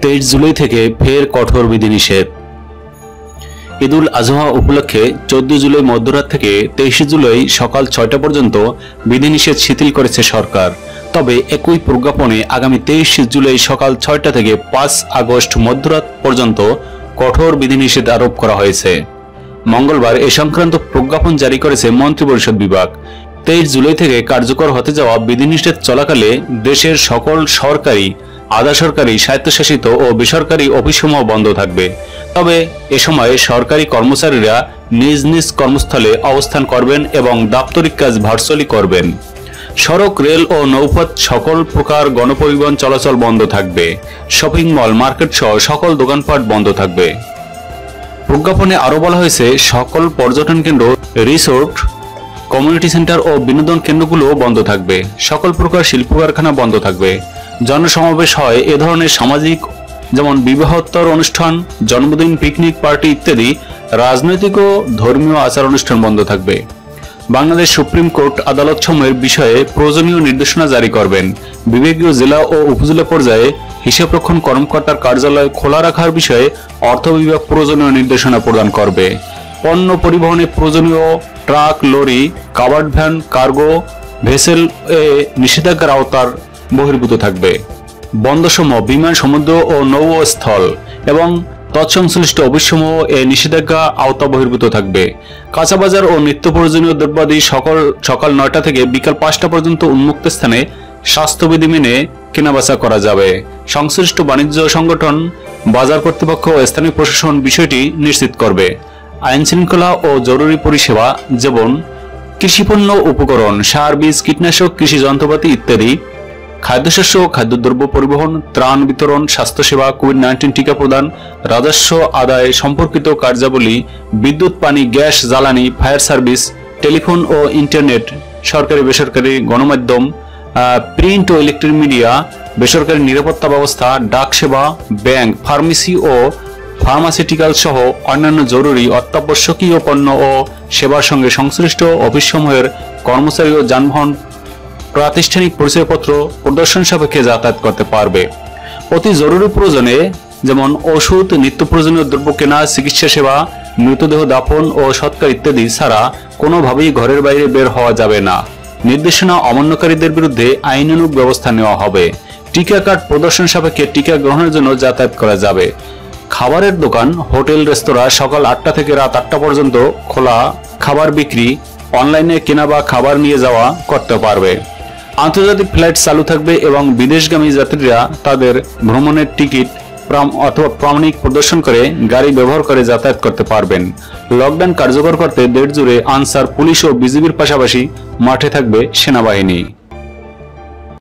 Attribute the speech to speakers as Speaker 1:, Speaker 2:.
Speaker 1: 23 জুলাই থেকে ফের কঠোর বিধিনিষেধ। ঈদুল আজহা উপলক্ষে 14 জুলাই মধ্যরাত থেকে 23 জুলাই সকাল 6টা পর্যন্ত বিধিনিষেধ শিথিল করেছে সরকার। তবে একই প্রজ্ঞাপনে আগামী 23 জুলাই সকাল 6টা থেকে 5 আগস্ট মধ্যরাত পর্যন্ত কঠোর বিধিনিষেধ আরোপ করা হয়েছে। মঙ্গলবার এ সংক্রান্ত প্রজ্ঞাপন জারি করেছে মন্ত্রিপরিষদ বিভাগ। 23 জুলাই থেকে কার্যকর হতে যাওয়া বিধিনিষেধ চলাকালে দেশের সকল সরকারি, আধা সরকারি, স্বায়ত্তশাসিত ও বেসরকারি অফিসসমূহ বন্ধ থাকবে। তবে এ সময় সরকারি কর্মচারীরা নিজ নিজ কর্মস্থলে অবস্থান করবেন এবং দাপ্তরিক কাজ ভার্চুয়ালি করবেন। সড়ক, রেল ও নৌপথ সকল প্রকার গণপরিবহন চলাচল বন্ধ থাকবে। শপিং মল, মার্কেট সহ সকল দোকানপাট বন্ধ থাকবে। প্রজ্ঞাপনে আরও বলা হয়েছে, সকল পর্যটন কেন্দ্র, রিসোর্ট, কমিউনিটি সেন্টার ও বিনোদন কেন্দ্রগুলো বন্ধ থাকবে। সকল প্রকার শিল্প কারখানা বন্ধ থাকবে। জনসমাবেশ হয় এ ধরনের সামাজিক, যেমন বিবাহোত্তর অনুষ্ঠান, জন্মদিন, পিকনিক, পার্টি ইত্যাদি, রাজনৈতিক ও ধর্মীয় আচার অনুষ্ঠান বন্ধ থাকবে। বাংলাদেশ সুপ্রিম কোর্ট আদালত সমূহের বিষয়ে প্রয়োজনীয় নির্দেশনা জারি করবেন। বিভাগীয় জেলা ও উপজেলা পর্যায়ে হিসাবরক্ষণ কর্মকর্তার কার্যালয় খোলা রাখার বিষয়ে অর্থ বিভাগ প্রয়োজনীয় নির্দেশনা প্রদান করবে। পণ্য পরিবহনে প্রয়োজনীয় truck, lorry, covered van, cargo vessel এ নিষেধাজ্ঞার আওতার বহির্ভূত থাকবে। বন্দরসমূহ, বিমান, সমুদ্র ও নৌস্থল এবং তৎসংশ্লিষ্ট অফিসসমূহ এ নিষেধাজ্ঞা আওতা বহির্ভূত থাকবে। কাঁচা বাজার ও নিত্য প্রয়োজনীয় দ্রব্যাদি সকাল 9টা থেকে বিকাল 5টা পর্যন্ত উন্মুক্ত স্থানে স্বাস্থ্যবিধি মেনে কেনাবেচা করা যাবে। সংশ্লিষ্ট বাণিজ্য সংগঠন, বাজার কর্তৃপক্ষ ও স্থানীয় প্রশাসন বিষয়টি নিশ্চিত করবে। আইন শৃঙ্খলা ও জরুরি পরিষেবা, যেমন কৃষিপণ্য, উপকরণ, সার, বীজ, কীটনাশক, কৃষি যন্ত্রপাতি ইত্যাদি, খাদ্যশস্য ও খাদ্যদ্রব্য পরিবহন, ত্রাণ বিতরণ, স্বাস্থ্যসেবা, কোভিড-19 টিকা প্রদান, রাজস্ব আদায় সম্পর্কিত কার্যাবলী, বিদ্যুৎ, পানি, গ্যাস, জ্বালানি, ফায়ার সার্ভিস, টেলিফোন ও ইন্টারনেট, সরকারি বেসরকারি গণমাধ্যম, প্রিন্ট ও ইলেকট্রনিক মিডিয়া, বেসরকারি নিরাপত্তা ব্যবস্থা, ডাক সেবা, ব্যাংক, ফার্মেসি ও ফার্মাসিউটিক্যাল সহ অন্যান্য জরুরি অত্যাবশ্যকীয় পণ্য ও সেবার সঙ্গে সংশ্লিষ্ট অফিসসমূহের কর্মচারী ও যানবাহন প্রাতিষ্ঠানিক পরিচয়পত্র প্রদর্শন সাপেক্ষে যাতায়াত করতে পারবে। অতি জরুরি প্রয়োজনে, যেমন ওষুধ, নিত্য প্রয়োজনীয় দ্রব্য কেনা, চিকিৎসা সেবা, মৃতদেহ দাফন ও সৎকার ইত্যাদি ছাড়া কোনোভাবেই ঘরের বাইরে বের হওয়া যাবে না। নির্দেশনা অমান্যকারীদের বিরুদ্ধে আইনানুগ ব্যবস্থা নেওয়া হবে। টিকা কার্ড প্রদর্শন সাপেক্ষে টিকা গ্রহণের জন্য যাতায়াত করা যাবে। খাবারের দোকান, হোটেল, রেস্তোরাঁ সকাল 8টা থেকে রাত 8টা পর্যন্ত খোলা। খাবার বিক্রি, অনলাইনে কেনা বা খাবার নিয়ে যাওয়া করতে পারবে। আন্তর্জাতিক ফ্লাইট চালু থাকবে এবং বিদেশগামী যাত্রীরা তাদের ভ্রমণের টিকিট অথবা প্রামাণিক প্রদর্শন করে গাড়ি ব্যবহার করে যাতায়াত করতে পারবেন। লকডাউন কার্যকর করতে দেশ জুড়ে আনসার, পুলিশ ও বিজিবির পাশাপাশি মাঠে থাকবে সেনাবাহিনী।